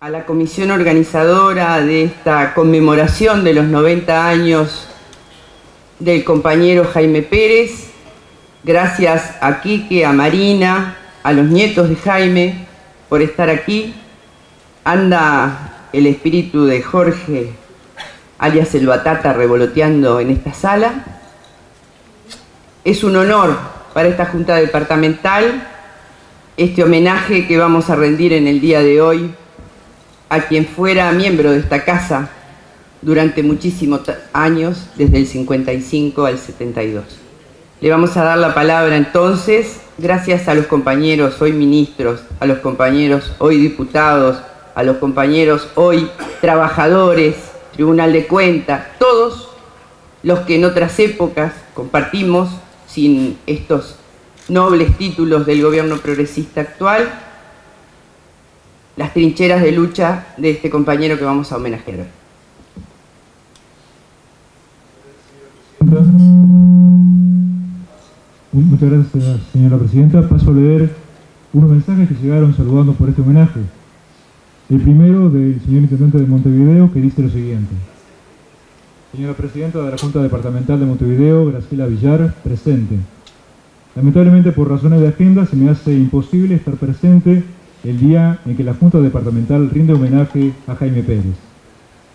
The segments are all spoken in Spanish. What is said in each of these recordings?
a la comisión organizadora de esta conmemoración de los 90 años del compañero Jaime Pérez. Gracias a Quique, a Marina, a los nietos de Jaime por estar aquí. Anda el espíritu de Jorge, alias el Batata, revoloteando en esta sala. Es un honor para esta Junta Departamental este homenaje que vamos a rendir en el día de hoy a quien fuera miembro de esta casa durante muchísimos años, desde el 55 al 72. Le vamos a dar la palabra entonces, gracias a los compañeros hoy ministros, a los compañeros hoy diputados, a los compañeros hoy trabajadores, Tribunal de Cuentas, todos los que en otras épocas compartimos sin estos nobles títulos del gobierno progresista actual, las trincheras de lucha de este compañero que vamos a homenajear hoy. Muchas gracias, señora presidenta. Paso a leer unos mensajes que llegaron saludando por este homenaje. El primero del señor intendente de Montevideo, que dice lo siguiente: señora presidenta de la Junta Departamental de Montevideo, Graciela Villar, presente. Lamentablemente, por razones de agenda, se me hace imposible estar presente el día en que la Junta Departamental rinde homenaje a Jaime Pérez.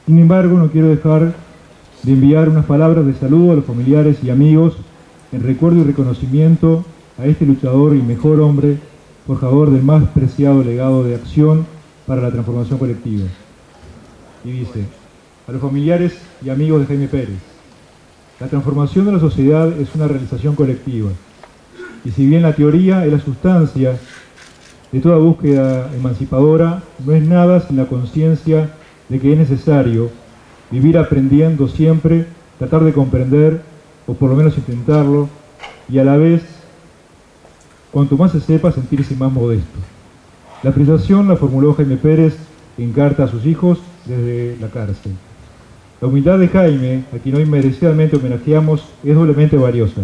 Sin embargo, no quiero dejar de enviar unas palabras de saludo a los familiares y amigos en recuerdo y reconocimiento a este luchador y mejor hombre, forjador del más preciado legado de acción para la transformación colectiva. Y dice: a los familiares y amigos de Jaime Pérez, la transformación de la sociedad es una realización colectiva, y si bien la teoría es la sustancia de toda búsqueda emancipadora, no es nada sin la conciencia de que es necesario vivir aprendiendo siempre, tratar de comprender, o por lo menos intentarlo, y a la vez, cuanto más se sepa, sentirse más modesto. La apreciación la formuló Jaime Pérez en carta a sus hijos desde la cárcel. La humildad de Jaime, a quien hoy merecidamente homenajeamos, es doblemente valiosa,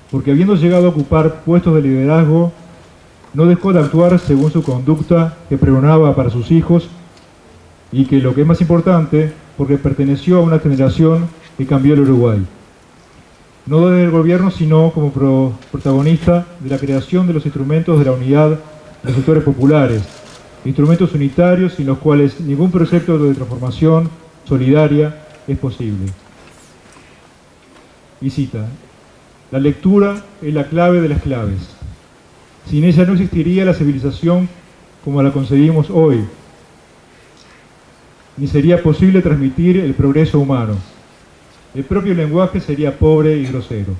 porque habiendo llegado a ocupar puestos de liderazgo, no dejó de actuar según su conducta que pregonaba para sus hijos, y que, lo que es más importante, porque perteneció a una generación que cambió el Uruguay. No desde el gobierno, sino como protagonista de la creación de los instrumentos de la unidad de los sectores populares, instrumentos unitarios sin los cuales ningún proyecto de transformación solidaria es posible. Y cita: la lectura es la clave de las claves. Sin ella no existiría la civilización como la concebimos hoy, ni sería posible transmitir el progreso humano. El propio lenguaje sería pobre y grosero.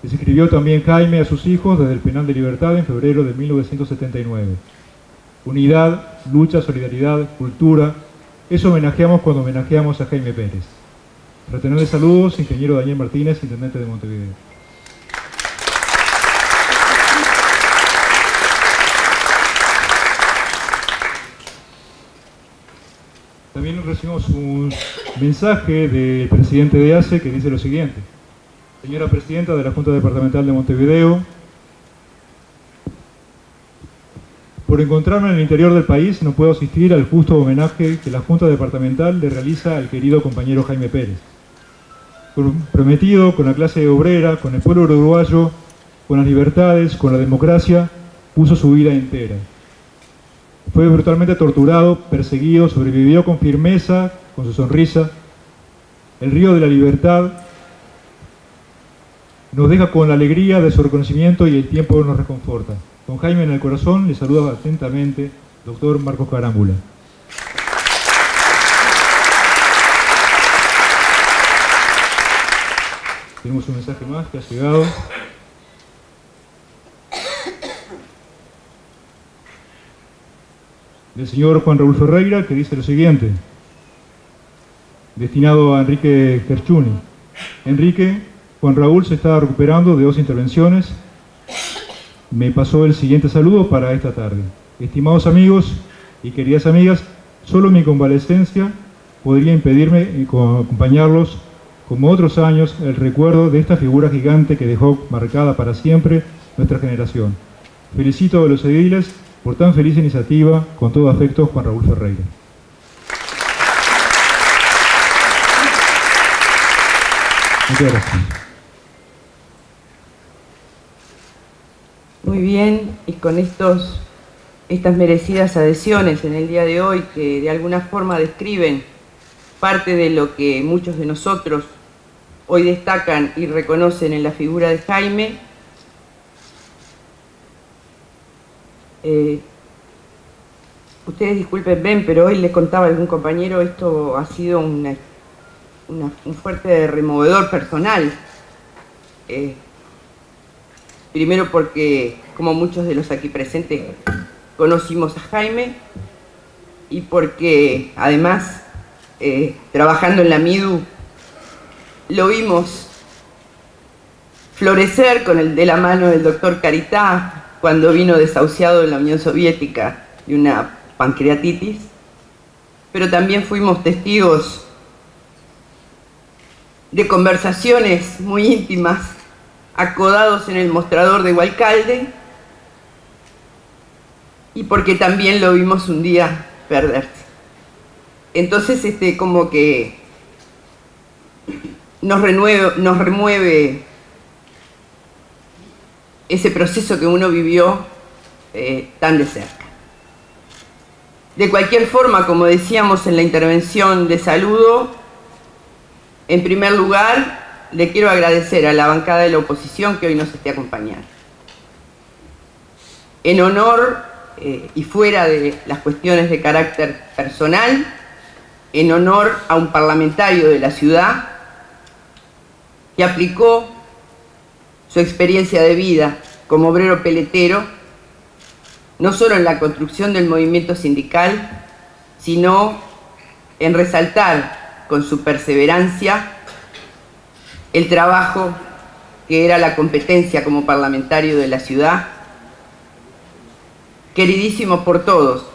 Les escribió también Jaime a sus hijos desde el penal de Libertad en febrero de 1979. Unidad, lucha, solidaridad, cultura, eso homenajeamos cuando homenajeamos a Jaime Pérez. Fraternales saludos, ingeniero Daniel Martínez, intendente de Montevideo. También recibimos un mensaje del presidente de ACE que dice lo siguiente: señora presidenta de la Junta Departamental de Montevideo, por encontrarme en el interior del país no puedo asistir al justo homenaje que la Junta Departamental le realiza al querido compañero Jaime Pérez. Comprometido con la clase obrera, con el pueblo uruguayo, con las libertades, con la democracia, puso su vida entera. Fue brutalmente torturado, perseguido, sobrevivió con firmeza, con su sonrisa. El río de la libertad nos deja con la alegría de su reconocimiento y el tiempo nos reconforta. Con Jaime en el corazón, le saluda atentamente doctor Marcos Carámbula. Tenemos un mensaje más que ha llegado. Del señor Juan Raúl Ferreira, que dice lo siguiente, destinado a Enrique Gerchuni. Enrique, Juan Raúl se está recuperando de 2 intervenciones. Me pasó el siguiente saludo para esta tarde. Estimados amigos y queridas amigas, solo mi convalecencia podría impedirme acompañarlos, como otros años, el recuerdo de esta figura gigante que dejó marcada para siempre nuestra generación. Felicito a los ediles por tan feliz iniciativa. Con todo afecto, Juan Raúl Ferreira. Muchas gracias. Muy bien, y con estas merecidas adhesiones en el día de hoy, que de alguna forma describen parte de lo que muchos de nosotros hoy destacan y reconocen en la figura de Jaime, ustedes disculpen, ven, pero hoy les contaba a algún compañero, esto ha sido un fuerte removedor personal. Primero porque, como muchos de los aquí presentes, conocimos a Jaime, y porque además, trabajando en la MIDU, lo vimos florecer de la mano del doctor Caritá cuando vino desahuciado en la Unión Soviética de una pancreatitis, pero también fuimos testigos de conversaciones muy íntimas acodados en el mostrador de Hualcalde, y porque también lo vimos un día perderse. Entonces, como que nos remueve ese proceso que uno vivió tan de cerca. De cualquier forma, como decíamos en la intervención de saludo, en primer lugar, le quiero agradecer a la bancada de la oposición que hoy nos esté acompañando. En honor, y fuera de las cuestiones de carácter personal, en honor a un parlamentario de la ciudad que aplicó su experiencia de vida como obrero peletero, no solo en la construcción del movimiento sindical, sino en resaltar con su perseverancia el trabajo que era la competencia como parlamentario de la ciudad, queridísimo por todos.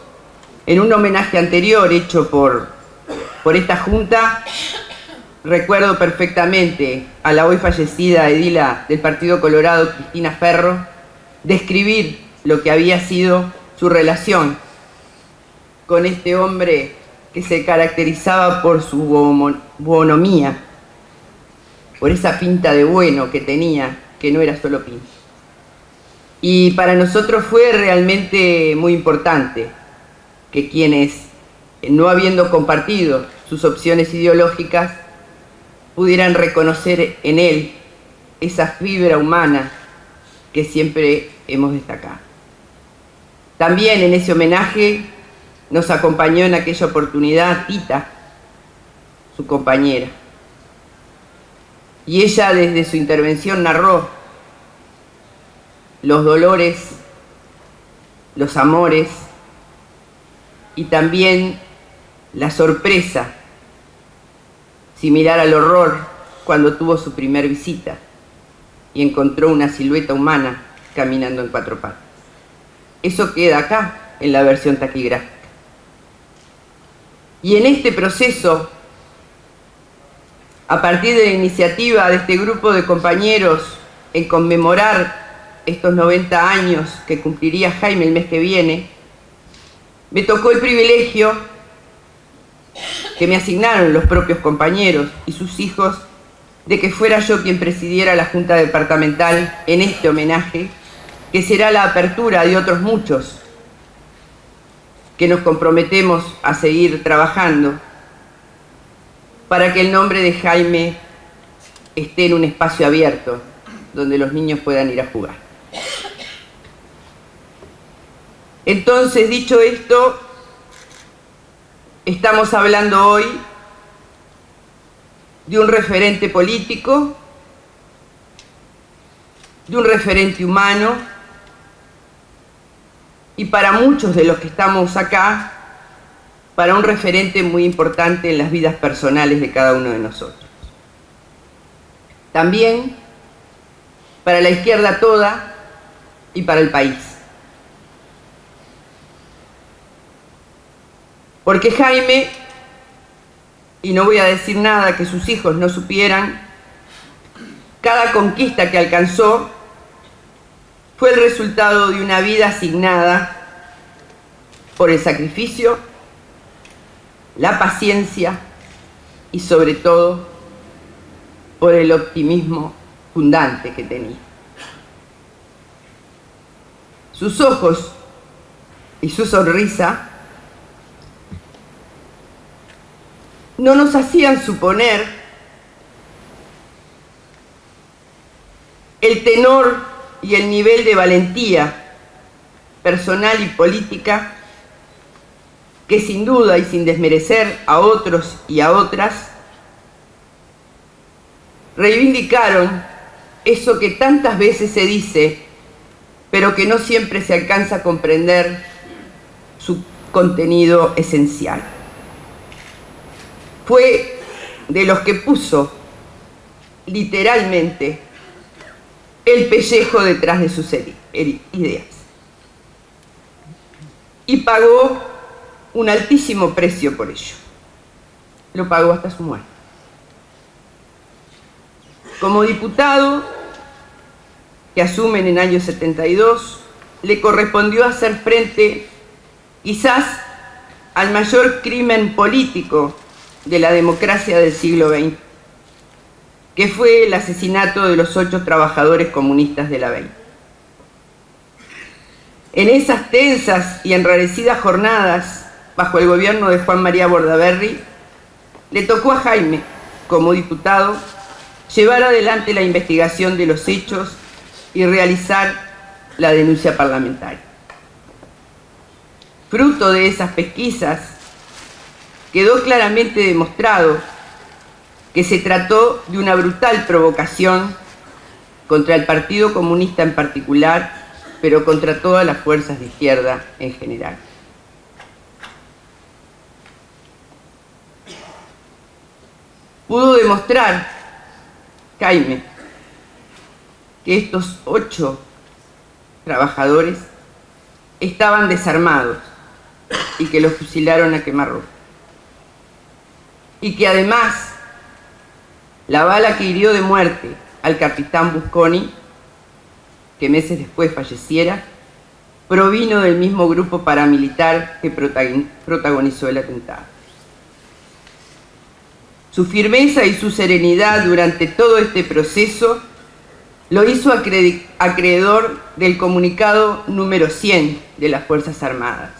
En un homenaje anterior hecho por esta Junta, recuerdo perfectamente a la hoy fallecida edila del Partido Colorado, Cristina Ferro, describir lo que había sido su relación con este hombre que se caracterizaba por su bonomía, por esa pinta de bueno que tenía, que no era solo pinta. Y para nosotros fue realmente muy importante que quienes, no habiendo compartido sus opciones ideológicas, pudieran reconocer en él esa fibra humana que siempre hemos destacado. También en ese homenaje nos acompañó en aquella oportunidad Tita, su compañera. Y ella desde su intervención narró los dolores, los amores y también la sorpresa, similar al horror, cuando tuvo su primer visita y encontró una silueta humana caminando en cuatro patas. Eso queda acá en la versión taquigráfica. Y en este proceso, a partir de la iniciativa de este grupo de compañeros en conmemorar estos 90 años que cumpliría Jaime el mes que viene, me tocó el privilegio que me asignaron los propios compañeros y sus hijos de que fuera yo quien presidiera la Junta Departamental en este homenaje, que será la apertura de otros muchos que nos comprometemos a seguir trabajando para que el nombre de Jaime esté en un espacio abierto donde los niños puedan ir a jugar. Entonces, dicho esto, estamos hablando hoy de un referente político, de un referente humano, y para muchos de los que estamos acá, para un referente muy importante en las vidas personales de cada uno de nosotros. También para la izquierda toda y para el país. Porque Jaime, y no voy a decir nada que sus hijos no supieran, cada conquista que alcanzó fue el resultado de una vida asignada por el sacrificio, la paciencia y sobre todo por el optimismo fundante que tenía. Sus ojos y su sonrisa no nos hacían suponer el tenor y el nivel de valentía personal y política que, sin duda y sin desmerecer a otros y a otras, reivindicaron eso que tantas veces se dice, pero que no siempre se alcanza a comprender su contenido esencial. Fue de los que puso literalmente el pellejo detrás de sus ideas. Y pagó un altísimo precio por ello. Lo pagó hasta su muerte. Como diputado, que asume en el año 72, le correspondió hacer frente quizás al mayor crimen político de la democracia del siglo XX, que fue el asesinato de los 8 trabajadores comunistas de la BEI. En esas tensas y enrarecidas jornadas, bajo el gobierno de Juan María Bordaberry, le tocó a Jaime, como diputado, llevar adelante la investigación de los hechos y realizar la denuncia parlamentaria. Fruto de esas pesquisas, quedó claramente demostrado que se trató de una brutal provocación contra el Partido Comunista en particular, pero contra todas las fuerzas de izquierda en general. Pudo demostrar Jaime que estos 8 trabajadores estaban desarmados y que los fusilaron a quemarropa. Y que además la bala que hirió de muerte al capitán Busconi, que meses después falleciera, provino del mismo grupo paramilitar que protagonizó el atentado. Su firmeza y su serenidad durante todo este proceso lo hizo acreedor del comunicado número 100 de las Fuerzas Armadas.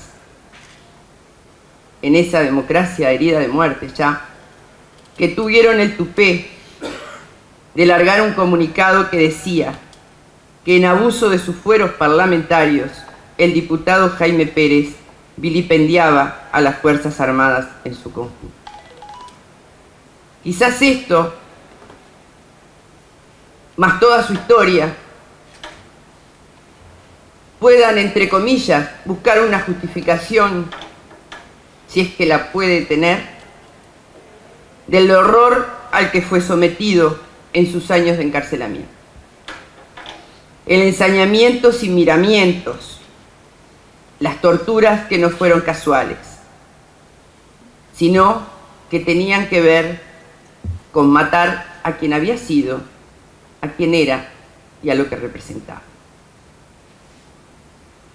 En esa democracia herida de muerte ya, que tuvieron el tupé de largar un comunicado que decía que en abuso de sus fueros parlamentarios, el diputado Jaime Pérez vilipendiaba a las Fuerzas Armadas en su conjunto. Quizás esto, más toda su historia, puedan, entre comillas, buscar una justificación, si es que la puede tener, del horror al que fue sometido en sus años de encarcelamiento. El ensañamiento sin miramientos, las torturas que no fueron casuales, sino que tenían que ver con matar a quien había sido, a quien era y a lo que representaba.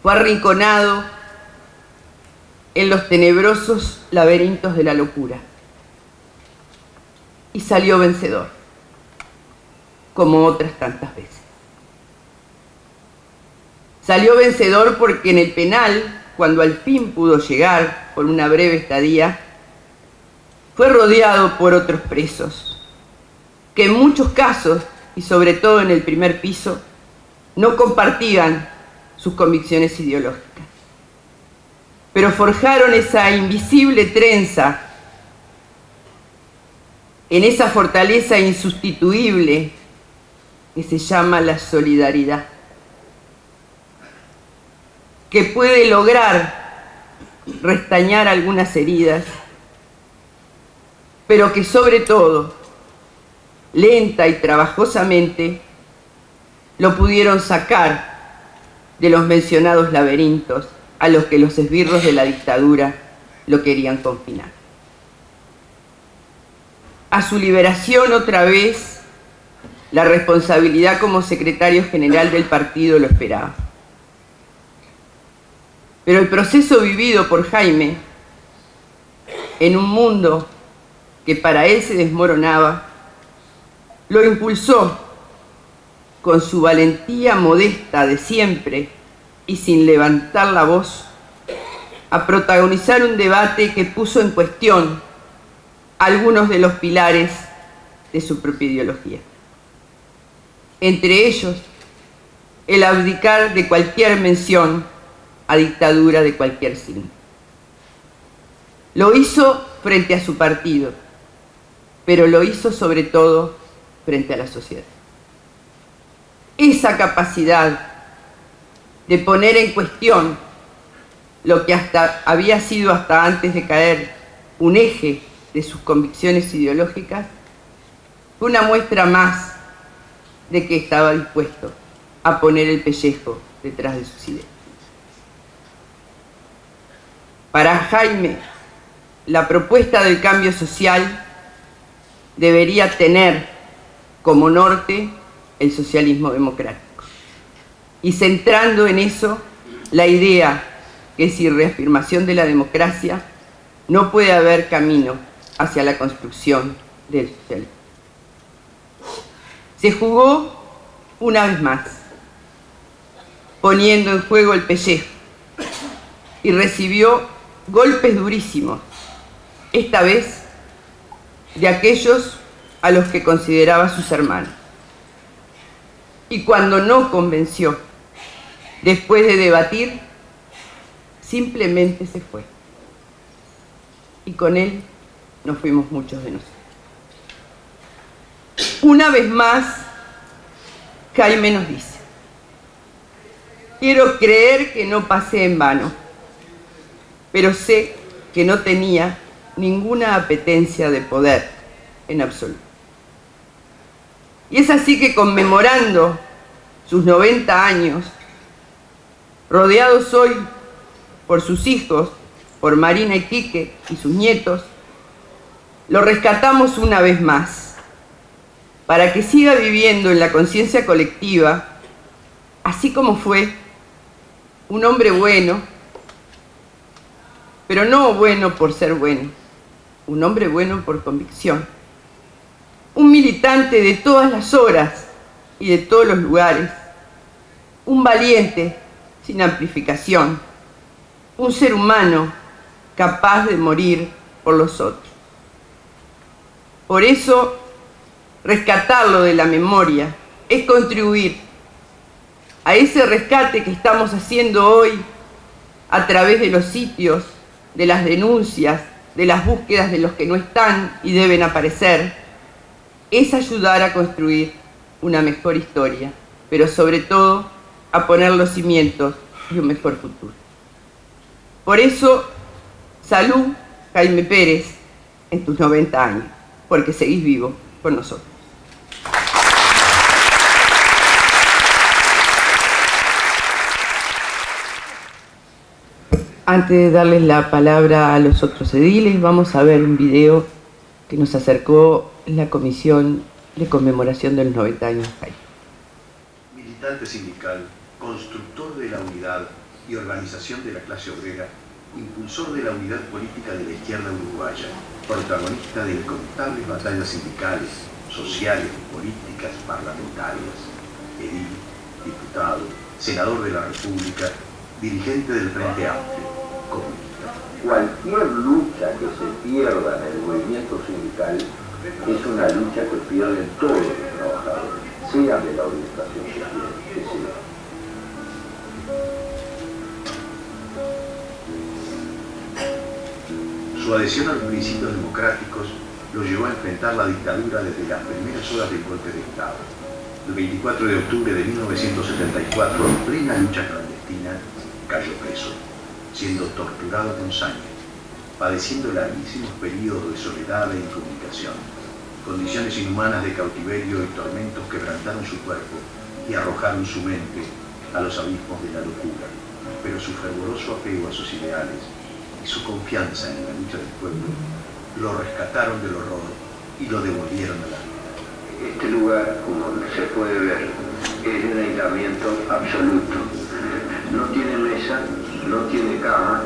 Fue arrinconado en los tenebrosos laberintos de la locura y salió vencedor, como otras tantas veces. Salió vencedor porque en el penal, cuando al fin pudo llegar por una breve estadía, fue rodeado por otros presos, que en muchos casos, y sobre todo en el primer piso, no compartían sus convicciones ideológicas, pero forjaron esa invisible trenza en esa fortaleza insustituible que se llama la solidaridad, que puede lograr restañar algunas heridas, pero que sobre todo, lenta y trabajosamente, lo pudieron sacar de los mencionados laberintos a los que los esbirros de la dictadura lo querían confinar. A su liberación otra vez, la responsabilidad como secretario general del partido lo esperaba. Pero el proceso vivido por Jaime, en un mundo que para él se desmoronaba, lo impulsó con su valentía modesta de siempre y sin levantar la voz a protagonizar un debate que puso en cuestión algunos de los pilares de su propia ideología. Entre ellos, el abdicar de cualquier mención a dictadura de cualquier signo. Lo hizo frente a su partido, pero lo hizo sobre todo frente a la sociedad. Esa capacidad de poner en cuestión lo que había sido hasta antes de caer un eje de sus convicciones ideológicas, fue una muestra más de que estaba dispuesto a poner el pellejo detrás de sus ideas. Para Jaime, la propuesta del cambio social debería tener como norte el socialismo democrático, y centrando en eso la idea que sin reafirmación de la democracia no puede haber camino hacia la construcción del socialismo. Se jugó una vez más, poniendo en juego el pellejo, y recibió golpes durísimos, esta vez de aquellos a los que consideraba sus hermanos. Y cuando no convenció, después de debatir, simplemente se fue. Y con él nos fuimos muchos de nosotros. Una vez más, Jaime nos dice: quiero creer que no pasé en vano, pero sé que no tenía ninguna apetencia de poder en absoluto. Y es así que, conmemorando sus 90 años, rodeados hoy por sus hijos, por Marina y Quique y sus nietos, lo rescatamos una vez más, para que siga viviendo en la conciencia colectiva, así como fue un hombre bueno, pero no bueno por ser bueno, un hombre bueno por convicción, un militante de todas las horas y de todos los lugares, un valiente sin amplificación, un ser humano capaz de morir por los otros. Por eso, rescatarlo de la memoria es contribuir a ese rescate que estamos haciendo hoy a través de los sitios, de las denuncias, de las búsquedas de los que no están y deben aparecer. Es ayudar a construir una mejor historia, pero sobre todo a poner los cimientos de un mejor futuro. Por eso, salud, Jaime Pérez, en tus 90 años, porque seguís vivo con nosotros. Antes de darles la palabra a los otros ediles, vamos a ver un video que nos acercó la Comisión de Conmemoración de los 90 años de Jaime. Militante sindical, constructor de la unidad y organización de la clase obrera, impulsor de la unidad política de la izquierda uruguaya, protagonista de incontables batallas sindicales, sociales, políticas, parlamentarias, edil, diputado, senador de la República, dirigente del Frente Amplio, comunista. Cualquier lucha que se pierda en el movimiento sindical es una lucha que pierden todos los trabajadores, sean de la orientación que sea. Su adhesión a los principios democráticos lo llevó a enfrentar la dictadura desde las primeras horas del golpe de Estado. El 24 de octubre de 1974, en plena lucha clandestina, cayó preso, siendo torturado con saña, padeciendo larguísimos periodos de soledad e incomunicación, condiciones inhumanas de cautiverio y tormentos quebrantaron su cuerpo y arrojaron su mente a los abismos de la locura, pero su fervoroso apego a sus ideales y su confianza en la lucha del pueblo lo rescataron del horror y lo devolvieron a la vida. Este lugar, como se puede ver, es un aislamiento absoluto. No tiene mesa, no tiene cama,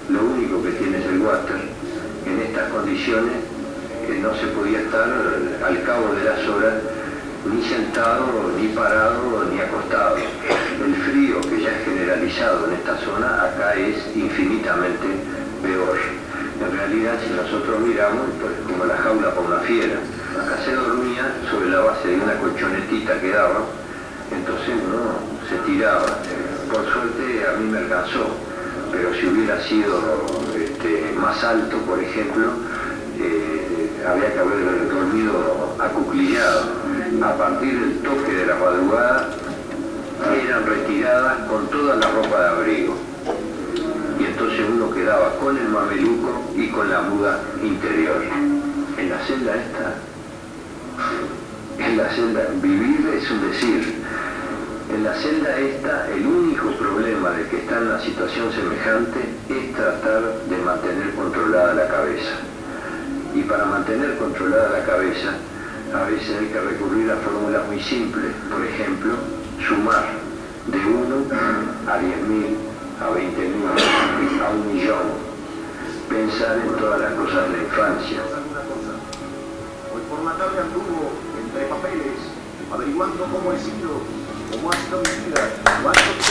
lo único que tiene es el water. En estas condiciones que no se podía estar al cabo de las horas ni sentado, ni parado, ni acostado. El frío que ya es generalizado en esta zona, acá es infinitamente peor. En realidad, si nosotros miramos, pues como la jaula para una fiera. Acá se dormía sobre la base de una colchonetita que daba, entonces uno se tiraba. Por suerte a mí me alcanzó, pero si hubiera sido más alto, por ejemplo, había que haber dormido acuclillado. A partir del toque de la madrugada eran retiradas con toda la ropa de abrigo. Y entonces uno quedaba con el mameluco y con la muda interior. En la celda vivir es un decir. En la celda esta, el único problema de que está en una situación semejante es tratar de mantener controlada la cabeza. Y para mantener controlada la cabeza, a veces hay que recurrir a fórmulas muy simples. Por ejemplo, sumar de 1 a 10.000, a 20.000, a 1 millón. Pensar en todas las cosas de la infancia. Hoy por la tarde anduvo entre papeles, averiguando cómo he sido, cómo ha sido mi vida, cuánto tiempo.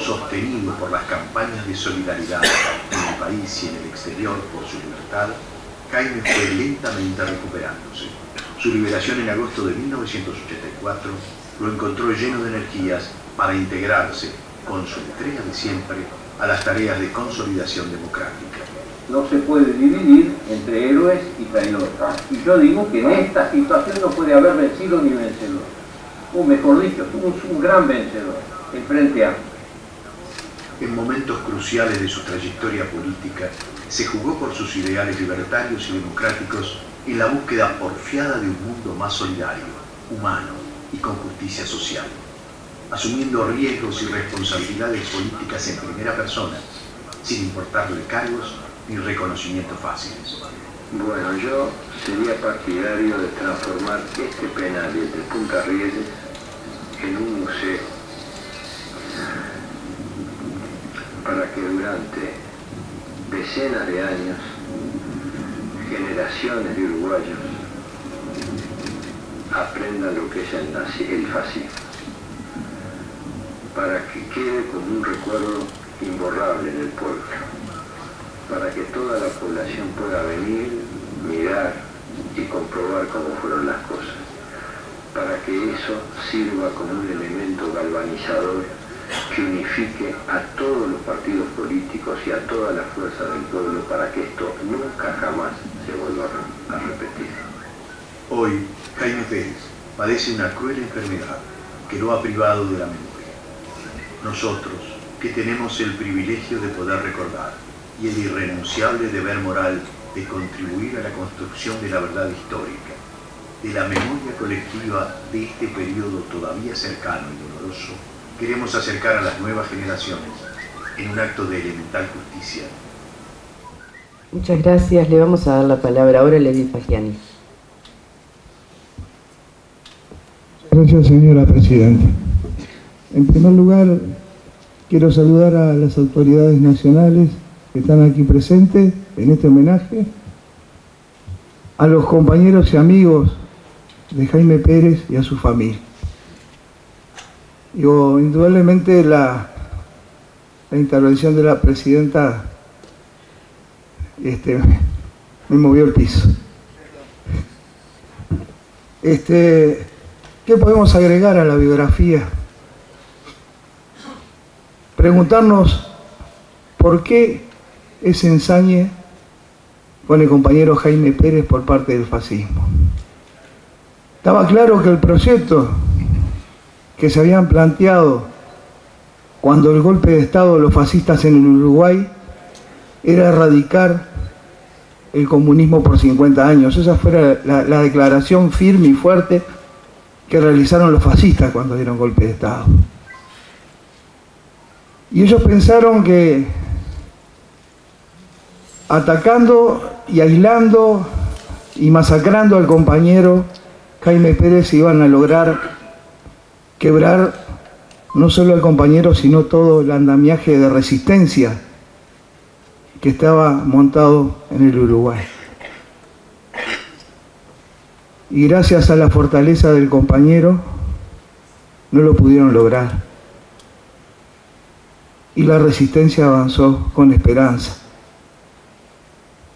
Sostenido por las campañas de solidaridad en el país y en el exterior por su libertad, Jaime fue lentamente recuperándose. Su liberación en agosto de 1984 lo encontró lleno de energías para integrarse, con su entrega de siempre, a las tareas de consolidación democrática. No se puede dividir entre héroes y traidores. Y yo digo que en esta situación no puede haber vencido ni vencedor. O mejor dicho, un gran vencedor, el Frente Amplio. En momentos cruciales de su trayectoria política, se jugó por sus ideales libertarios y democráticos en la búsqueda porfiada de un mundo más solidario, humano y con justicia social, asumiendo riesgos y responsabilidades políticas en primera persona, sin importarle cargos ni reconocimientos fáciles. Bueno, yo sería partidario de transformar este penal y el de Punta Rieles en un museo, para que durante decenas de años, generaciones de uruguayos aprendan lo que es el fascismo, para que quede como un recuerdo imborrable en el pueblo, para que toda la población pueda venir, mirar y comprobar cómo fueron las cosas, para que eso sirva como un elemento galvanizador que unifique a todos los partidos políticos y a toda la fuerza del pueblo para que esto nunca jamás se vuelva a repetir. Hoy, Jaime Pérez padece una cruel enfermedad que lo ha privado de la memoria. Nosotros, que tenemos el privilegio de poder recordar y el irrenunciable deber moral de contribuir a la construcción de la verdad histórica, de la memoria colectiva de este periodo todavía cercano y doloroso, queremos acercar a las nuevas generaciones en un acto de elemental justicia. Muchas gracias. Le vamos a dar la palabra ahora a Levi Fagiani. Gracias, señora presidenta. En primer lugar, quiero saludar a las autoridades nacionales que están aquí presentes en este homenaje, a los compañeros y amigos de Jaime Pérez y a su familia. Digo, indudablemente la intervención de la presidenta me movió el piso. ¿Qué podemos agregar a la biografía? Preguntarnos por qué ese ensañe con el compañero Jaime Pérez por parte del fascismo. Estaba claro que el proyecto que se habían planteado cuando el golpe de Estado de los fascistas en el Uruguay era erradicar el comunismo por 50 años. Esa fue la declaración firme y fuerte que realizaron los fascistas cuando dieron golpe de Estado. Y ellos pensaron que atacando y aislando y masacrando al compañero Jaime Pérez iban a lograr quebrar no solo al compañero, sino todo el andamiaje de resistencia que estaba montado en el Uruguay. Y gracias a la fortaleza del compañero, no lo pudieron lograr. Y la resistencia avanzó con esperanza.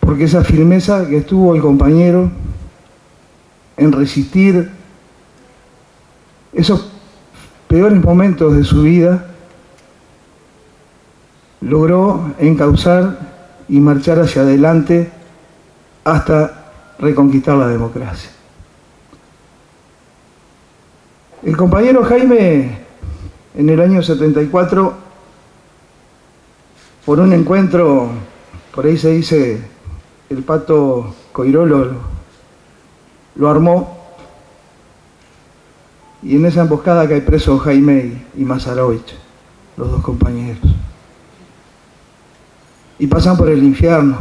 Porque esa firmeza que tuvo el compañero en resistir esos peores momentos de su vida, logró encauzar y marchar hacia adelante hasta reconquistar la democracia. El compañero Jaime, en el año 74, por un encuentro, por ahí se dice, el Pato Coirolo lo armó, y en esa emboscada cae preso Jaime y Mazarovich, los dos compañeros. Y pasan por el infierno,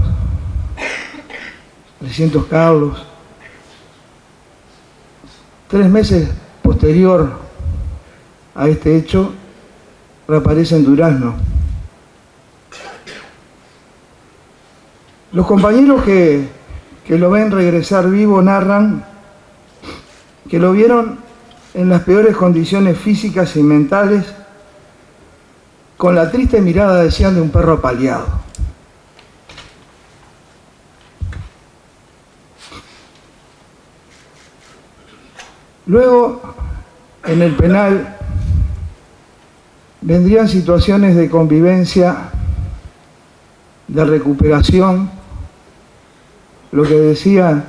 300 cabos. 3 meses posterior a este hecho, reaparece en Durazno. Los compañeros que lo ven regresar vivo narran que lo vieron en las peores condiciones físicas y mentales, con la triste mirada, decían, de un perro apaleado. Luego, en el penal, vendrían situaciones de convivencia, de recuperación, lo que decía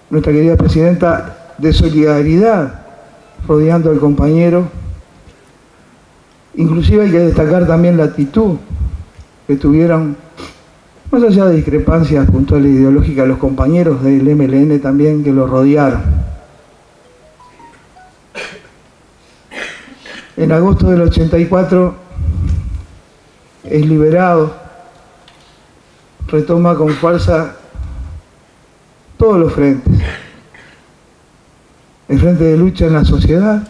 nuestra querida presidenta, de solidaridad rodeando al compañero. Inclusive hay que destacar también la actitud que tuvieron, más allá de discrepancias puntuales ideológicas, los compañeros del MLN también que lo rodearon. En agosto del 84 es liberado, retoma con fuerza todos los frentes. El frente de lucha en la sociedad,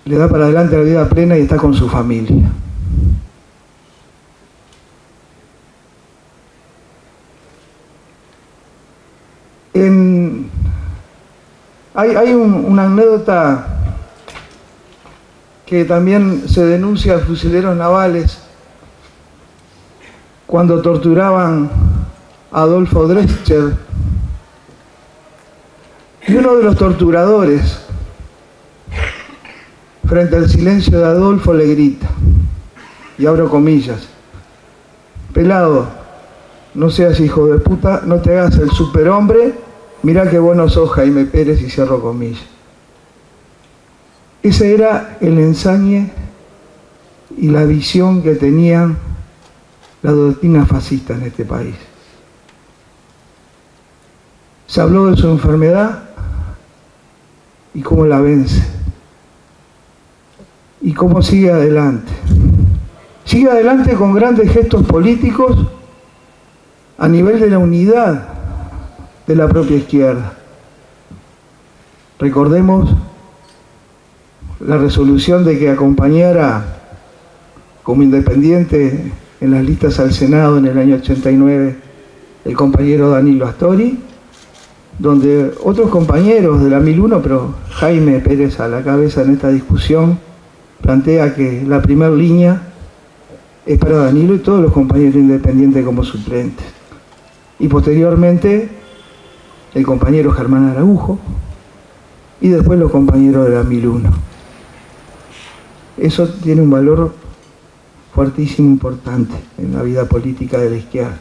le da para adelante la vida plena y está con su familia. Hay una anécdota que también se denuncia a fusileros navales cuando torturaban a Adolfo Drescher, y uno de los torturadores, frente al silencio de Adolfo, le grita, y abro comillas: pelado, no seas hijo de puta, no te hagas el superhombre, mirá qué bueno sos, Jaime Pérez, y cierro comillas. Ese era el ensañe y la visión que tenían la doctrina fascista en este país. Se habló de su enfermedad y cómo la vence. Y cómo sigue adelante. Sigue adelante con grandes gestos políticos a nivel de la unidad de la propia izquierda. Recordemos la resolución de que acompañara como independiente en las listas al Senado en el año 89 el compañero Danilo Astori, donde otros compañeros de la 1001, pero Jaime Pérez a la cabeza en esta discusión, plantea que la primera línea es para Danilo y todos los compañeros independientes como suplentes. Y posteriormente el compañero Germán Araujo y después los compañeros de la 1001. Eso tiene un valor fuertísimo, importante en la vida política de la izquierda.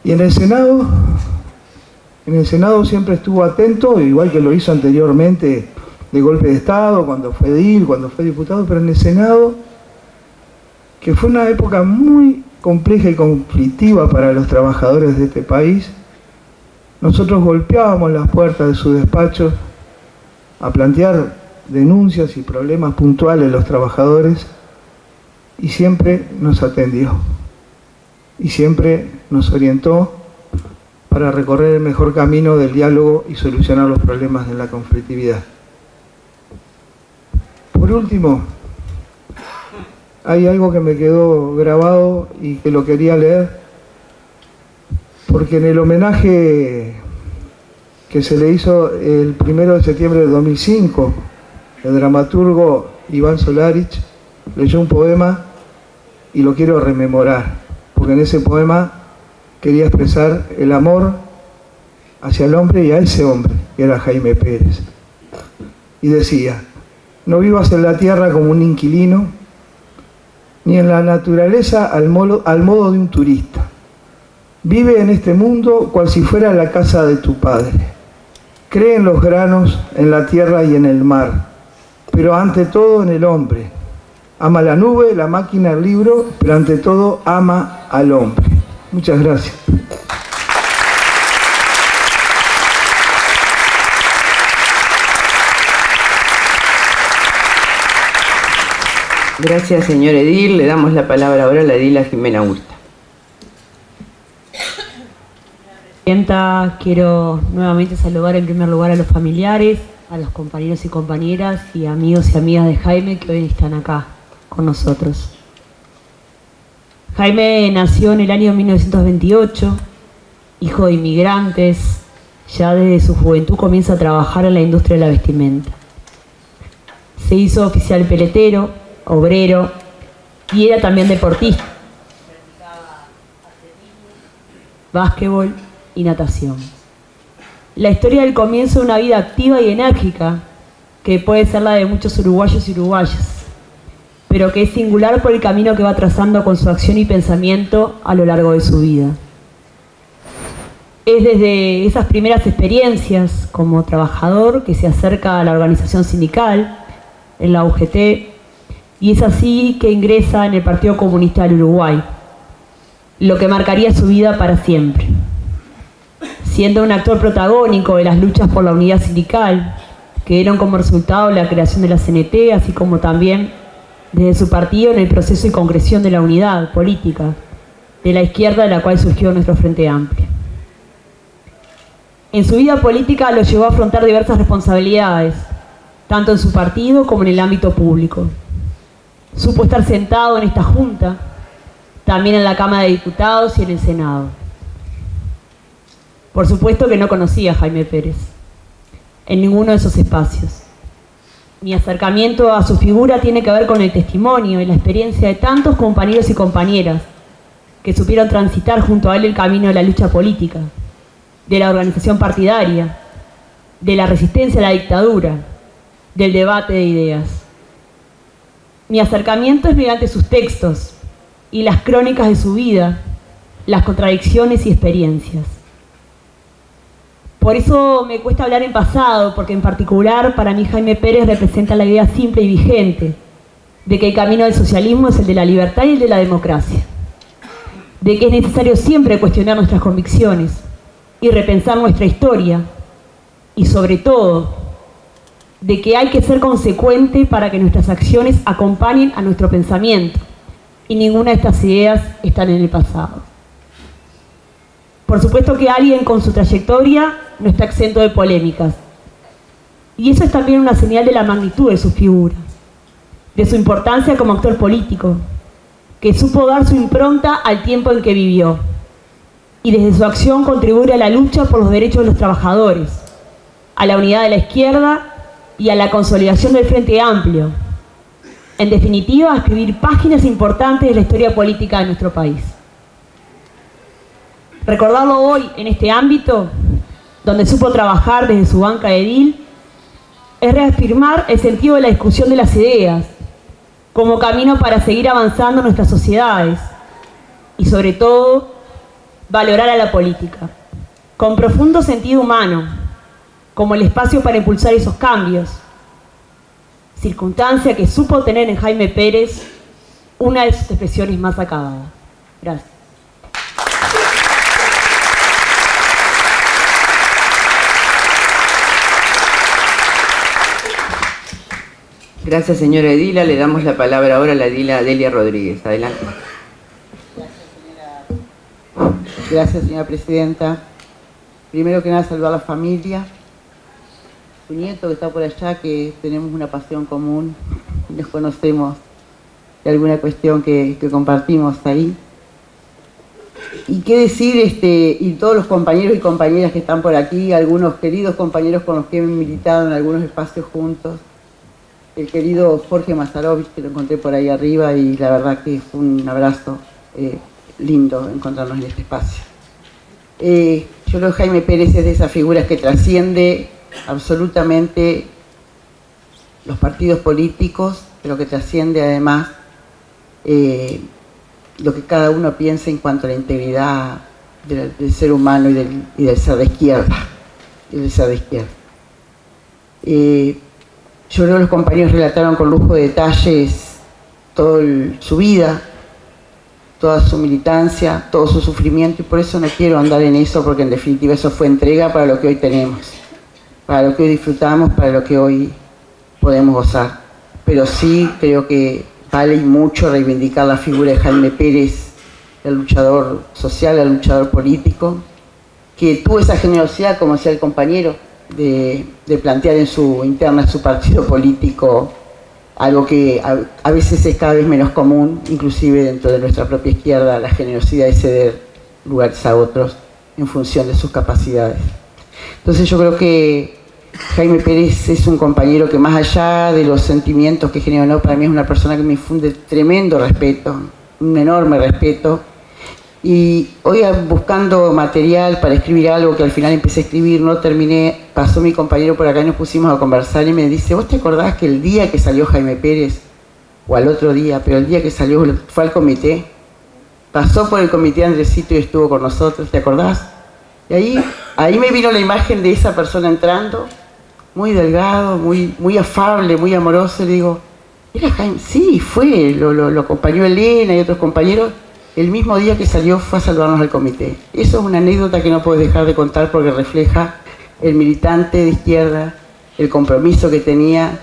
Y en el Senado siempre estuvo atento, igual que lo hizo anteriormente de golpe de Estado, cuando fue edil, cuando fue diputado, pero en el Senado, que fue una época muy compleja y conflictiva para los trabajadores de este país, nosotros golpeábamos las puertas de su despacho a plantear denuncias y problemas puntuales de los trabajadores, y siempre nos atendió y siempre nos orientó para recorrer el mejor camino del diálogo y solucionar los problemas de la conflictividad. Por último, hay algo que me quedó grabado y que lo quería leer, porque en el homenaje que se le hizo el 1 de septiembre de 2005, el dramaturgo Iván Solarich leyó un poema y lo quiero rememorar, porque en ese poema quería expresar el amor hacia el hombre y a ese hombre, que era Jaime Pérez. Y decía: no vivas en la tierra como un inquilino, ni en la naturaleza al modo de un turista. Vive en este mundo cual si fuera la casa de tu padre. Cree en los granos, en la tierra y en el mar, pero ante todo en el hombre. Ama la nube, la máquina, el libro, pero ante todo ama al hombre. Muchas gracias. Gracias, señor edil. Le damos la palabra ahora a la edila Jimena Augusta. Presidenta, quiero nuevamente saludar en primer lugar a los familiares, a los compañeros y compañeras y amigos y amigas de Jaime que hoy están acá con nosotros. Jaime nació en el año 1928, hijo de inmigrantes. Ya desde su juventud comienza a trabajar en la industria de la vestimenta. Se hizo oficial peletero, obrero y era también deportista. Básquetbol y natación. La historia del comienzo de una vida activa y enérgica, que puede ser la de muchos uruguayos y uruguayas, pero que es singular por el camino que va trazando con su acción y pensamiento a lo largo de su vida. Es desde esas primeras experiencias como trabajador que se acerca a la organización sindical, en la UGT, y es así que ingresa en el Partido Comunista del Uruguay, lo que marcaría su vida para siempre. Siendo un actor protagónico de las luchas por la unidad sindical, que dieron como resultado la creación de la CNT, así como también desde su partido en el proceso y concreción de la unidad política de la izquierda de la cual surgió nuestro Frente Amplio. En su vida política lo llevó a afrontar diversas responsabilidades, tanto en su partido como en el ámbito público. Supo estar sentado en esta Junta, también en la Cámara de Diputados y en el Senado. Por supuesto que no conocía a Jaime Pérez en ninguno de esos espacios. Mi acercamiento a su figura tiene que ver con el testimonio y la experiencia de tantos compañeros y compañeras que supieron transitar junto a él el camino de la lucha política, de la organización partidaria, de la resistencia a la dictadura, del debate de ideas. Mi acercamiento es mediante sus textos y las crónicas de su vida, las contradicciones y experiencias. Por eso me cuesta hablar en pasado, porque en particular para mí Jaime Pérez representa la idea simple y vigente de que el camino del socialismo es el de la libertad y el de la democracia, de que es necesario siempre cuestionar nuestras convicciones y repensar nuestra historia, y sobre todo, de que hay que ser consecuente para que nuestras acciones acompañen a nuestro pensamiento, y ninguna de estas ideas están en el pasado. Por supuesto que alguien con su trayectoria no está exento de polémicas, y eso es también una señal de la magnitud de su figura, de su importancia como actor político, que supo dar su impronta al tiempo en que vivió, y desde su acción contribuye a la lucha por los derechos de los trabajadores, a la unidad de la izquierda y a la consolidación del Frente Amplio. En definitiva, a escribir páginas importantes de la historia política de nuestro país. Recordarlo hoy en este ámbito, donde supo trabajar desde su banca de edil, es reafirmar el sentido de la discusión de las ideas, como camino para seguir avanzando en nuestras sociedades, y sobre todo, valorar a la política, con profundo sentido humano, como el espacio para impulsar esos cambios, circunstancia que supo tener en Jaime Pérez una de sus expresiones más acabadas. Gracias. Gracias, señora edila. Le damos la palabra ahora a la edila Delia Rodríguez. Adelante. Gracias, señora presidenta. primero que nada saludar a la familia, su nieto que está por allá, que tenemos una pasión común, nos conocemos de alguna cuestión que compartimos ahí. Y qué decir, y todos los compañeros y compañeras que están por aquí, algunos queridos compañeros con los que he militado en algunos espacios juntos, el querido Jorge Mazarovich, que lo encontré por ahí arriba, y la verdad que fue un abrazo lindo encontrarnos en este espacio. Yo creo que Jaime Pérez es de esas figuras que trasciende absolutamente los partidos políticos, pero que trasciende además lo que cada uno piensa en cuanto a la integridad del ser humano y del ser de izquierda. Yo creo que los compañeros relataron con lujo de detalles toda su vida, toda su militancia, todo su sufrimiento, y por eso no quiero andar en eso, porque en definitiva eso fue entrega para lo que hoy tenemos, para lo que hoy disfrutamos, para lo que hoy podemos gozar. Pero sí creo que vale mucho reivindicar la figura de Jaime Pérez, el luchador social, el luchador político, que tuvo esa generosidad, como decía el compañero, de plantear en su interna, en su partido político, algo que a veces es cada vez menos común, inclusive dentro de nuestra propia izquierda, la generosidad de ceder lugares a otros en función de sus capacidades. Entonces yo creo que Jaime Pérez es un compañero que, más allá de los sentimientos que genera, ¿no?, para mí es una persona que me infunde tremendo respeto, un enorme respeto. Y hoy, buscando material para escribir algo que al final empecé a escribir, no terminé, pasó mi compañero por acá y nos pusimos a conversar y me dice: ¿vos te acordás que el día que salió Jaime Pérez, o al otro día, pero el día que salió fue al comité, pasó por el comité Andresito y estuvo con nosotros, ¿te acordás? Y ahí me vino la imagen de esa persona entrando, muy delgado, muy afable, muy amoroso, y digo, ¿era Jaime? Sí, fue, lo acompañó Elena y otros compañeros. El mismo día que salió fue a saludarnos al comité. Eso es una anécdota que no puedo dejar de contar, porque refleja el militante de izquierda, el compromiso que tenía,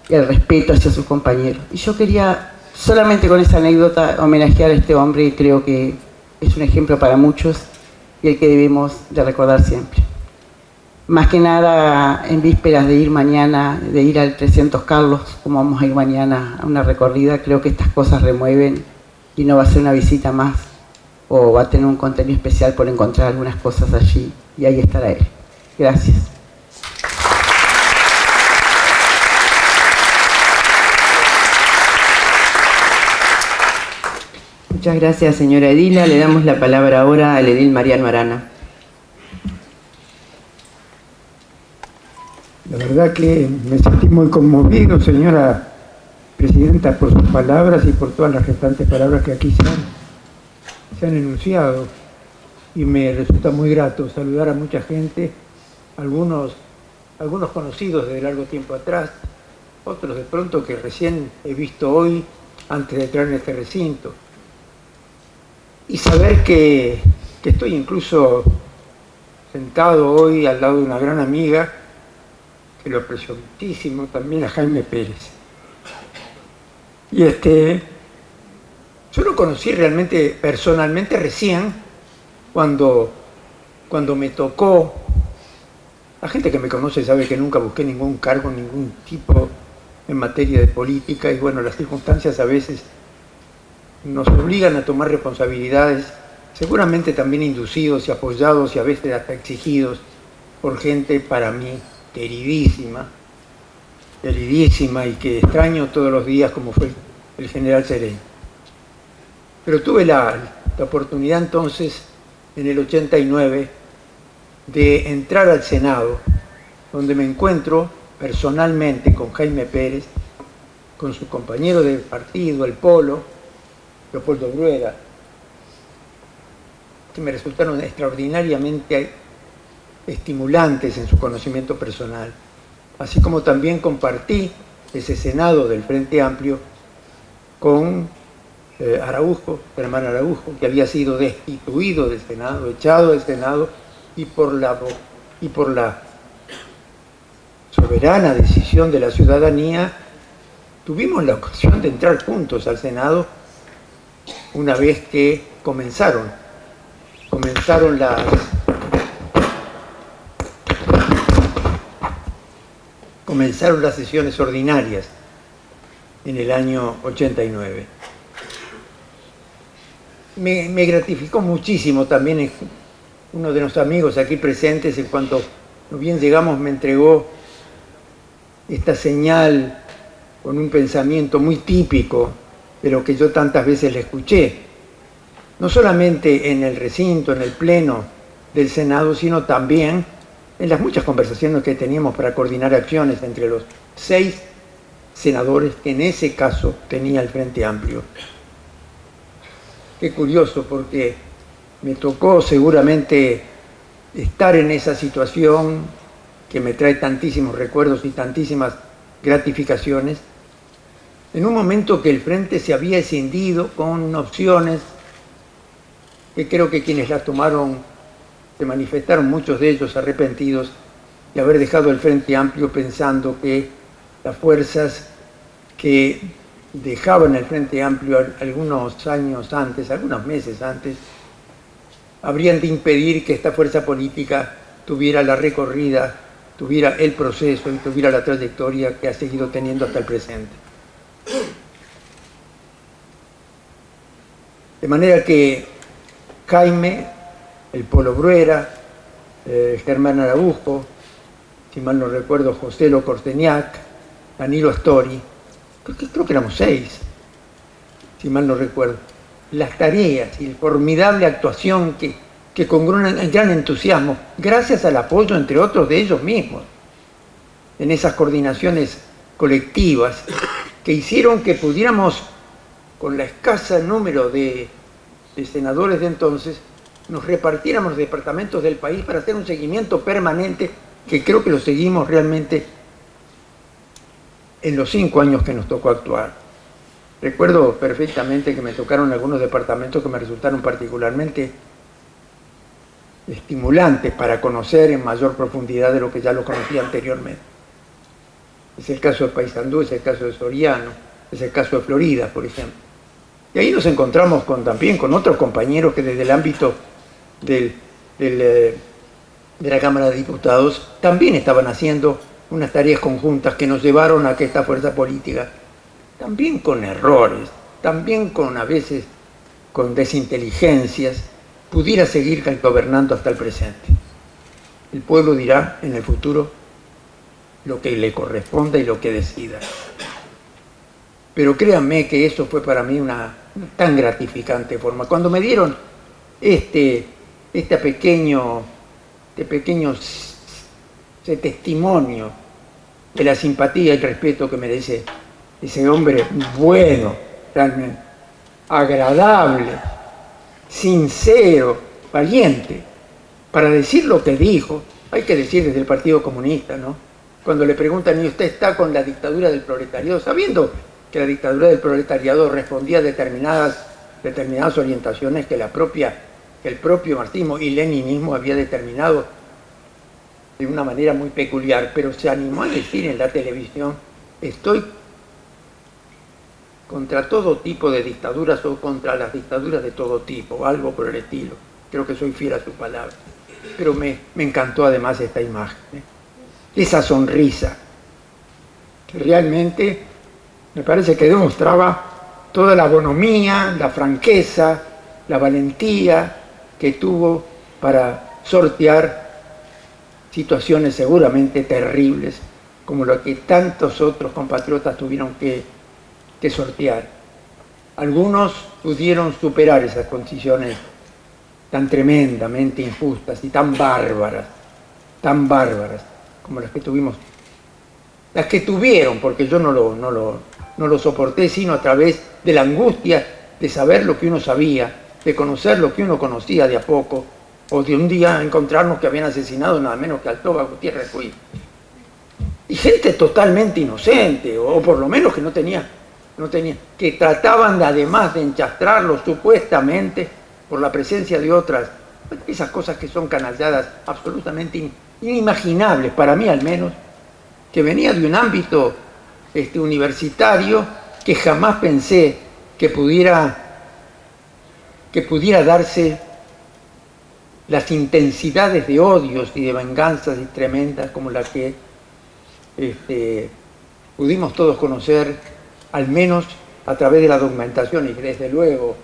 el respeto hacia sus compañeros. Y yo quería, solamente con esa anécdota, homenajear a este hombre, y creo que es un ejemplo para muchos y el que debemos de recordar siempre. Más que nada, en vísperas de ir mañana, de ir al 300 Carlos, como vamos a ir mañana a una recorrida, creo que estas cosas remueven, y no va a ser una visita más, o va a tener un contenido especial por encontrar algunas cosas allí, y ahí estará él. Gracias. Muchas gracias, señora Edila. Le damos la palabra ahora al edil Mariano Arana. La verdad que me sentí muy conmovido, señora Presidenta, por sus palabras y por todas las restantes palabras que aquí se han enunciado. Y me resulta muy grato saludar a mucha gente, algunos conocidos de largo tiempo atrás, otros de pronto que recién he visto hoy antes de entrar en este recinto. Y saber que estoy incluso sentado hoy al lado de una gran amiga, que lo aprecio muchísimo, también a Jaime Pérez. Y yo lo conocí realmente, personalmente, recién, cuando me tocó. La gente que me conoce sabe que nunca busqué ningún cargo, ningún tipo en materia de política, y bueno, las circunstancias a veces nos obligan a tomar responsabilidades, seguramente también inducidos y apoyados y a veces hasta exigidos por gente para mí queridísima y que extraño todos los días, como fue el general Serén. Pero tuve la oportunidad entonces, en el 89, de entrar al Senado, donde me encuentro personalmente con Jaime Pérez, con su compañero de partido, el Polo, Leopoldo Bruera, que me resultaron extraordinariamente estimulantes en su conocimiento personal, así como también compartí ese Senado del Frente Amplio con Araujo, Germán Araujo, que había sido destituido del Senado, echado del Senado, y por la soberana decisión de la ciudadanía tuvimos la ocasión de entrar juntos al Senado una vez que comenzaron comenzaron las sesiones ordinarias en el año 89. Me gratificó muchísimo también uno de nuestros amigos aquí presentes, en cuanto bien llegamos, me entregó esta señal con un pensamiento muy típico de lo que yo tantas veces le escuché, no solamente en el recinto, en el pleno del Senado, sino también en las muchas conversaciones que teníamos para coordinar acciones entre los 6 senadores que en ese caso tenía el Frente Amplio. Qué curioso, porque me tocó seguramente estar en esa situación que me trae tantísimos recuerdos y tantísimas gratificaciones, en un momento que el Frente se había escindido con opciones que creo que quienes las tomaron se manifestaron, muchos de ellos arrepentidos de haber dejado el Frente Amplio, pensando que las fuerzas que dejaban el Frente Amplio algunos años antes, algunos meses antes, habrían de impedir que esta fuerza política tuviera la recorrida, tuviera el proceso y tuviera la trayectoria que ha seguido teniendo hasta el presente. De manera que Jaime, el Polo Bruera, Germán Araujo, si mal no recuerdo, José Lo Corteñac, Danilo Astori, creo que éramos 6, si mal no recuerdo, las tareas y la formidable actuación que con gran entusiasmo, gracias al apoyo, entre otros, de ellos mismos, en esas coordinaciones colectivas que hicieron que pudiéramos, con la escasa número de senadores de entonces, nos repartiéramos los departamentos del país para hacer un seguimiento permanente, que creo que lo seguimos realmente en los 5 años que nos tocó actuar. Recuerdo perfectamente que me tocaron algunos departamentos que me resultaron particularmente estimulantes para conocer en mayor profundidad de lo que ya lo conocía anteriormente. Es el caso de Paysandú, es el caso de Soriano, es el caso de Florida, por ejemplo. Y ahí nos encontramos también con otros compañeros que desde el ámbito de la Cámara de Diputados también estaban haciendo unas tareas conjuntas que nos llevaron a que esta fuerza política, también con errores, también con a veces con desinteligencias, pudiera seguir gobernando hasta el presente. El pueblo dirá en el futuro lo que le corresponda y lo que decida. Pero créanme que eso fue para mí una tan gratificante forma. Cuando me dieron este pequeño testimonio de la simpatía y el respeto que merece ese hombre bueno, realmente agradable, sincero, valiente, para decir lo que dijo, hay que decir desde el Partido Comunista, ¿no? Cuando le preguntan, ¿y usted está con la dictadura del proletariado? Sabiendo que la dictadura del proletariado respondía a determinadas orientaciones que el propio marxismo y leninismo había determinado de una manera muy peculiar, pero se animó a decir en la televisión: estoy contra todo tipo de dictaduras o contra las dictaduras de todo tipo, algo por el estilo. Creo que soy fiel a su palabra. Pero me encantó además esta imagen, esa sonrisa, que realmente me parece que demostraba toda la bonomía, la franqueza, la valentía que tuvo para sortear situaciones seguramente terribles, como lo que tantos otros compatriotas tuvieron que sortear. Algunos pudieron superar esas condiciones tan tremendamente injustas y tan bárbaras como las que tuvieron, porque yo no lo soporté, sino a través de la angustia de saber lo que uno sabía, de conocer lo que uno conocía de a poco, o de un día encontrarnos que habían asesinado nada menos que al Toba Gutiérrez Ruiz. Y gente totalmente inocente, o por lo menos que no tenía, que trataban además de enchastrarlo supuestamente por la presencia de otras, esas cosas que son canalladas absolutamente inimaginables, para mí al menos, que venía de un ámbito universitario que jamás pensé que pudiera darse las intensidades de odios y de venganzas y tremendas como la que pudimos todos conocer, al menos a través de la documentación, y que desde luego,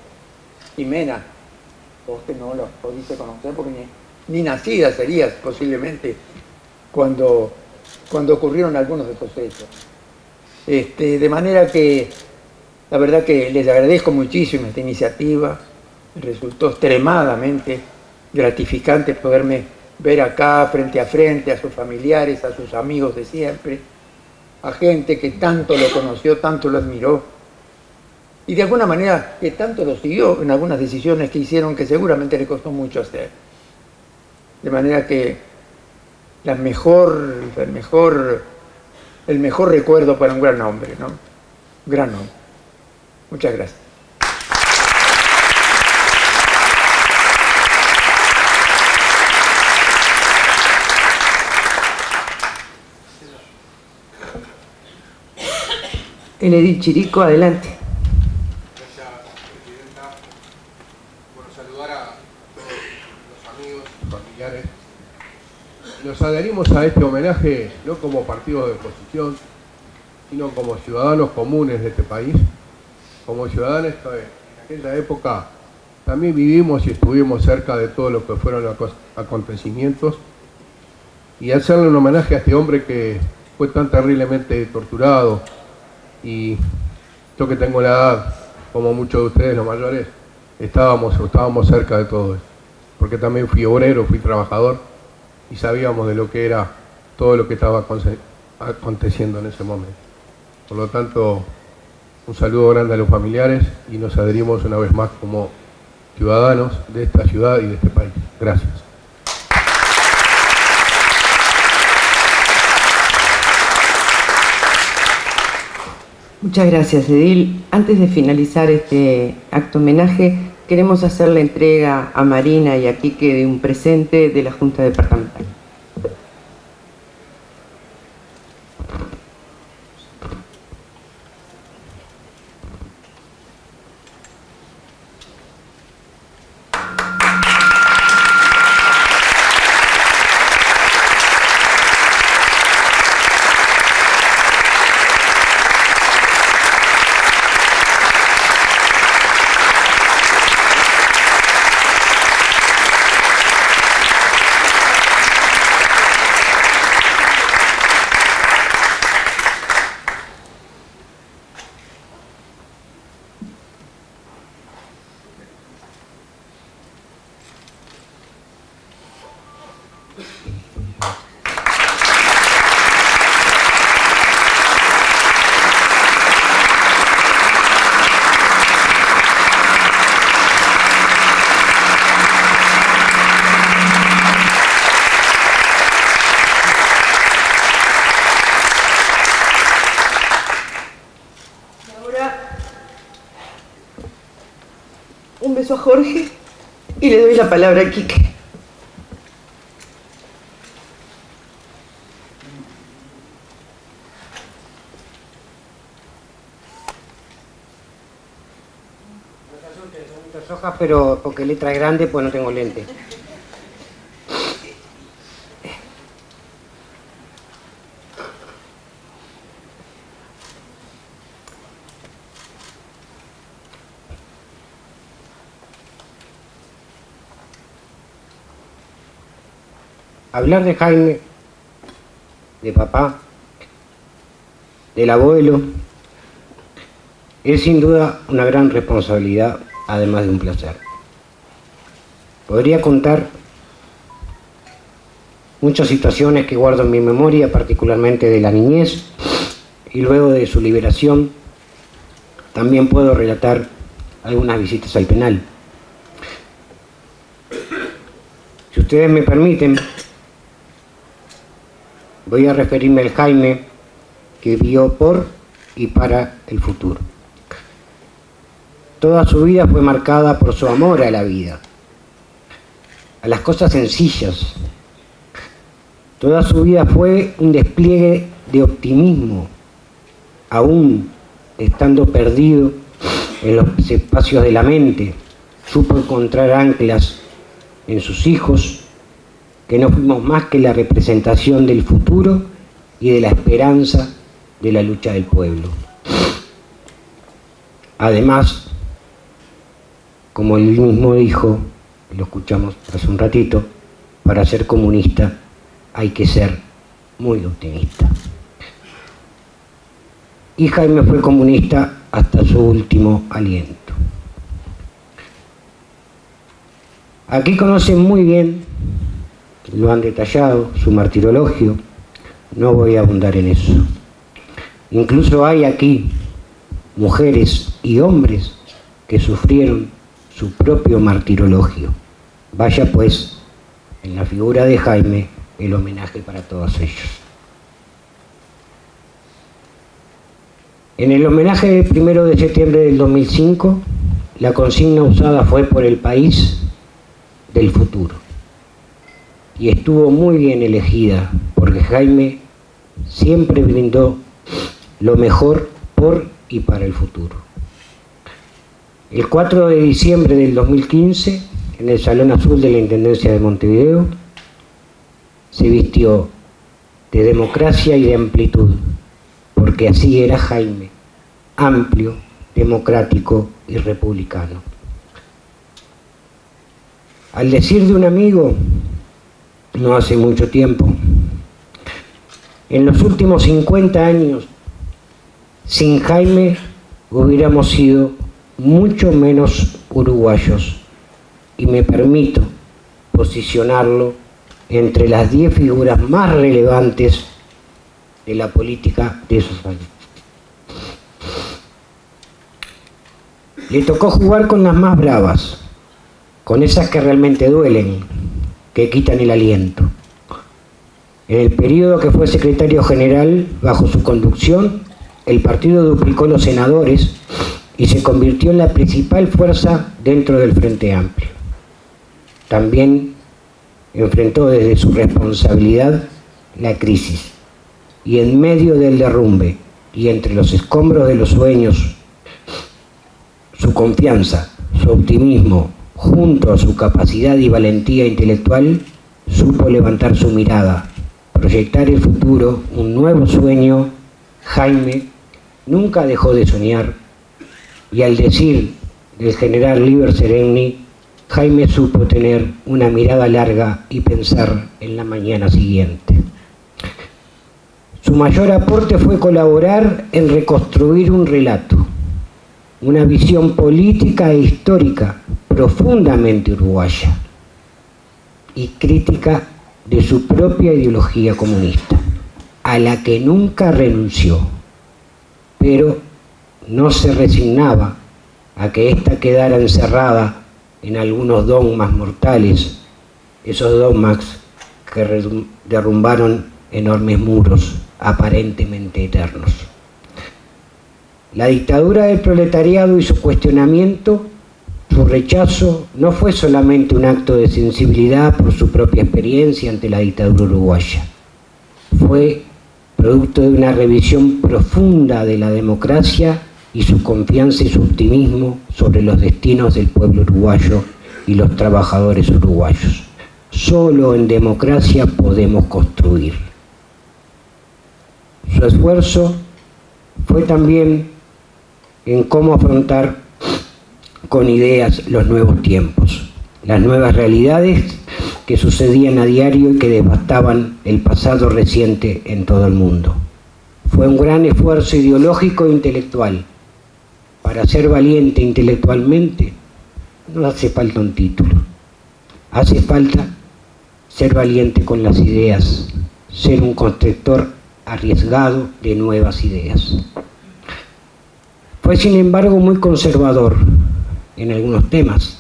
Jimena, vos que no lo pudiste conocer porque ni nacida serías posiblemente cuando ocurrieron algunos de estos hechos. De manera que la verdad que les agradezco muchísimo esta iniciativa. Resultó extremadamente gratificante poderme ver acá frente a sus familiares, a sus amigos de siempre, a gente que tanto lo conoció, tanto lo admiró y de alguna manera que tanto lo siguió en algunas decisiones que hicieron que seguramente le costó mucho hacer. De manera que el mejor recuerdo para un gran hombre, ¿no? Gran hombre. Muchas gracias. El edil Chirico, adelante. Gracias, Presidenta. Bueno, saludar a todos los amigos, familiares. Nos adherimos a este homenaje no como partido de oposición, sino como ciudadanos comunes de este país. Como ciudadanos en aquella época también vivimos y estuvimos cerca de todo lo que fueron los acontecimientos. Y hacerle un homenaje a este hombre que fue tan terriblemente torturado. Y yo que tengo la edad, como muchos de ustedes, los mayores, estábamos cerca de todo eso. Porque también fui obrero, fui trabajador y sabíamos de lo que era todo lo que estaba aconteciendo en ese momento. Por lo tanto, un saludo grande a los familiares y nos adherimos una vez más como ciudadanos de esta ciudad y de este país. Gracias. Muchas gracias, edil. Antes de finalizar este acto homenaje, queremos hacer la entrega a Marina y a Quique de un presente de la Junta Departamental. Un beso a Jorge y le doy la palabra a Quique. Son muchas hojas, pero porque letra es grande, pues no tengo lente. Hablar de Jaime, de papá, del abuelo, es sin duda una gran responsabilidad, además de un placer. Podría contar muchas situaciones que guardo en mi memoria, particularmente de la niñez, y luego de su liberación. También puedo relatar algunas visitas al penal. Si ustedes me permiten, voy a referirme al Jaime que vivió por y para el futuro. Toda su vida fue marcada por su amor a la vida, a las cosas sencillas. Toda su vida fue un despliegue de optimismo, aún estando perdido en los espacios de la mente. Supo encontrar anclas en sus hijos, que no fuimos más que la representación del futuro y de la esperanza de la lucha del pueblo. Además, como él mismo dijo, lo escuchamos hace un ratito, para ser comunista hay que ser muy optimista. Y Jaime fue comunista hasta su último aliento. Aquí conocen muy bien, lo han detallado, su martirologio, no voy a abundar en eso. Incluso hay aquí mujeres y hombres que sufrieron su propio martirologio. Vaya pues, en la figura de Jaime, el homenaje para todos ellos. En el homenaje del 1 de septiembre del 2005, la consigna usada fue por el país del futuro. Y estuvo muy bien elegida, porque Jaime siempre brindó lo mejor por y para el futuro. El 4 de diciembre del 2015, en el Salón Azul de la Intendencia de Montevideo, se vistió de democracia y de amplitud, porque así era Jaime, amplio, democrático y republicano. Al decir de un amigo, no hace mucho tiempo, en los últimos 50 años, sin Jaime hubiéramos sido mucho menos uruguayos, y me permito posicionarlo entre las 10 figuras más relevantes de la política de esos años. Le tocó jugar con las más bravas, con esas que realmente duelen, que quitan el aliento. En el periodo que fue secretario general, bajo su conducción, el partido duplicó los senadores y se convirtió en la principal fuerza dentro del Frente Amplio. También enfrentó desde su responsabilidad la crisis, y en medio del derrumbe y entre los escombros de los sueños, su confianza, su optimismo, junto a su capacidad y valentía intelectual, supo levantar su mirada, proyectar el futuro, un nuevo sueño. Jaime nunca dejó de soñar, y al decir del general Liber Seregni, Jaime supo tener una mirada larga y pensar en la mañana siguiente. Su mayor aporte fue colaborar en reconstruir un relato, una visión política e histórica profundamente uruguaya y crítica de su propia ideología comunista, a la que nunca renunció, pero no se resignaba a que ésta quedara encerrada en algunos dogmas mortales, esos dogmas que derrumbaron enormes muros aparentemente eternos. La dictadura del proletariado y su cuestionamiento, su rechazo, no fue solamente un acto de sensibilidad por su propia experiencia ante la dictadura uruguaya. Fue producto de una revisión profunda de la democracia y su confianza y su optimismo sobre los destinos del pueblo uruguayo y los trabajadores uruguayos. Solo en democracia podemos construir. Su esfuerzo fue también en cómo afrontar con ideas los nuevos tiempos, las nuevas realidades que sucedían a diario y que devastaban el pasado reciente en todo el mundo. Fue un gran esfuerzo ideológico e intelectual. Para ser valiente intelectualmente no hace falta un título, hace falta ser valiente con las ideas, ser un constructor arriesgado de nuevas ideas. Fue sin embargo muy conservador en algunos temas,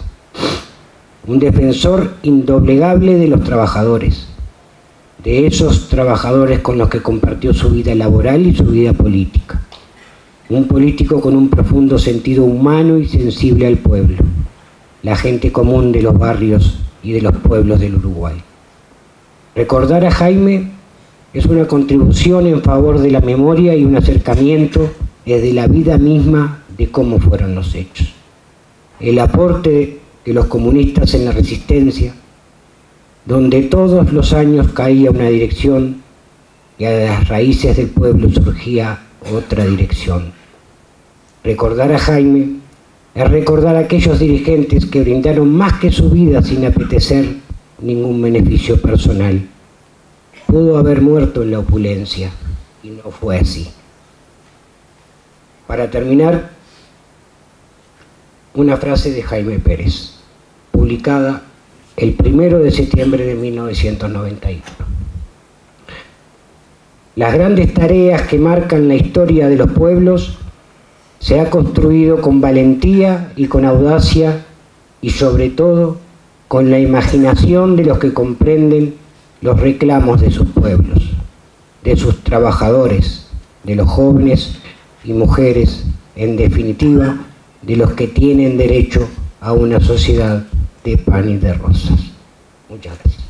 un defensor indoblegable de los trabajadores, de esos trabajadores con los que compartió su vida laboral y su vida política. Un político con un profundo sentido humano y sensible al pueblo, la gente común de los barrios y de los pueblos del Uruguay. Recordar a Jaime es una contribución en favor de la memoria y un acercamiento desde la vida misma de cómo fueron los hechos. El aporte de los comunistas en la resistencia, donde todos los años caía una dirección y a las raíces del pueblo surgía otra dirección. Recordar a Jaime es recordar a aquellos dirigentes que brindaron más que su vida sin apetecer ningún beneficio personal. Pudo haber muerto en la opulencia y no fue así. Para terminar, una frase de Jaime Pérez, publicada el 1 de septiembre de 1991. Las grandes tareas que marcan la historia de los pueblos se ha construido con valentía y con audacia y sobre todo con la imaginación de los que comprenden los reclamos de sus pueblos, de sus trabajadores, de los jóvenes y mujeres, en definitiva, de los que tienen derecho a una sociedad de pan y de rosas. Muchas gracias.